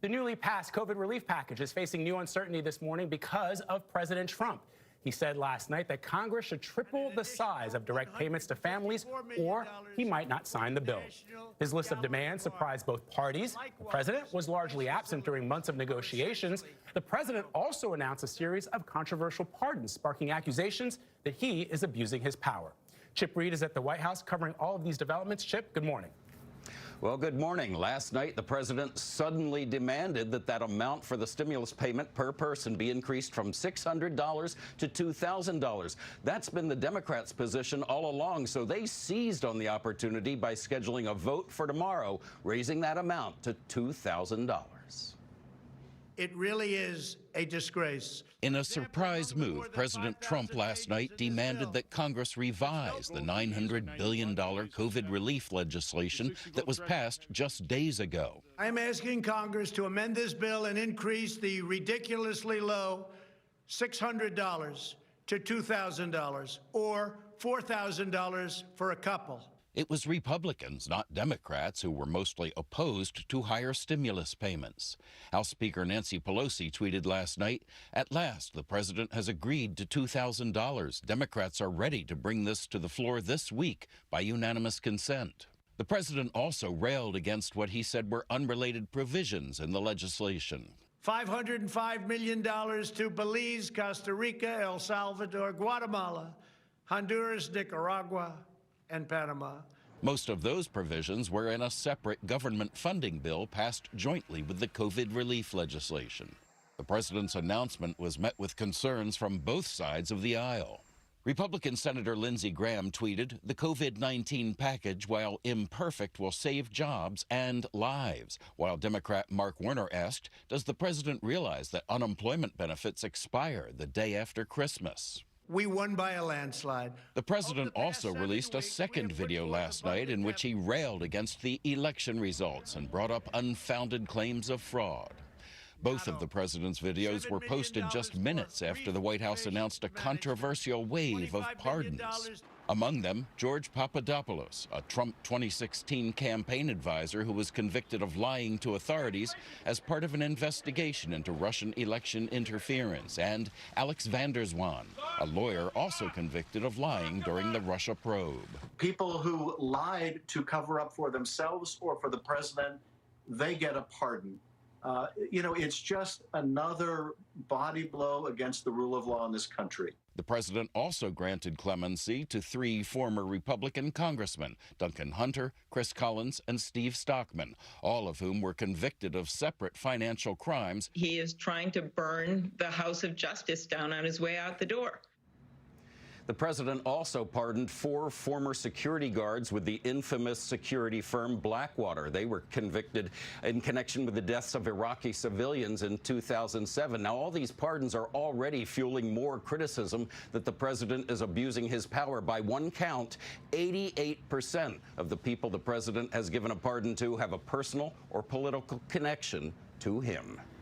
The newly passed COVID relief package is facing new uncertainty this morning because of President Trump. He said last night that Congress should triple the size of direct payments to families, or he might not sign the bill. His list of demands surprised both parties. The president was largely absent during months of negotiations. The president also announced a series of controversial pardons, sparking accusations that he is abusing his power. Chip Reid is at the White House covering all of these developments. Chip, good morning. Well, good morning. Last night, the president suddenly demanded that amount for the stimulus payment per person be increased from $600 to $2,000. That's been the Democrats' position all along, so they seized on the opportunity by scheduling a vote for tomorrow, raising that amount to $2,000. It really is a disgrace. In a surprise move, President Trump last night demanded that Congress revise the $900 billion COVID relief legislation that was passed just days ago. I'm asking Congress to amend this bill and increase the ridiculously low $600 to $2,000 or $4,000 for a couple. It was Republicans, not Democrats, who were mostly opposed to higher stimulus payments. House Speaker Nancy Pelosi tweeted last night, "At last, the president has agreed to $2,000. Democrats are ready to bring this to the floor this week by unanimous consent." The president also railed against what he said were unrelated provisions in the legislation. $505 million to Belize, Costa Rica, El Salvador, Guatemala, Honduras, Nicaragua, and Panama. Most of those provisions were in a separate government funding bill passed jointly with the COVID relief legislation. The president's announcement was met with concerns from both sides of the aisle. Republican Senator Lindsey Graham tweeted, "The COVID-19 package, while imperfect, will save jobs and lives." While Democrat Mark Warner asked, "Does the president realize that unemployment benefits expire the day after Christmas?" We won by a landslide. The president also released a second video last night in which he railed against the election results and brought up unfounded claims of fraud. Both of the president's videos were posted just minutes after the White House announced a controversial wave of pardons. Among them, George Papadopoulos, a Trump 2016 campaign advisor who was convicted of lying to authorities as part of an investigation into Russian election interference, and Alex van der Zwaan, a lawyer also convicted of lying during the Russia probe. People who lied to cover up for themselves or for the president, they get a pardon. It's just another body blow against the rule of law in this country. The president also granted clemency to 3 former Republican congressmen, Duncan Hunter, Chris Collins, and Steve Stockman, all of whom were convicted of separate financial crimes. He is trying to burn the House of Justice down on his way out the door. The president also pardoned 4 former security guards with the infamous security firm Blackwater. They were convicted in connection with the deaths of Iraqi civilians in 2007. Now, all these pardons are already fueling more criticism that the president is abusing his power. By one count, 88% of the people the president has given a pardon to have a personal or political connection to him.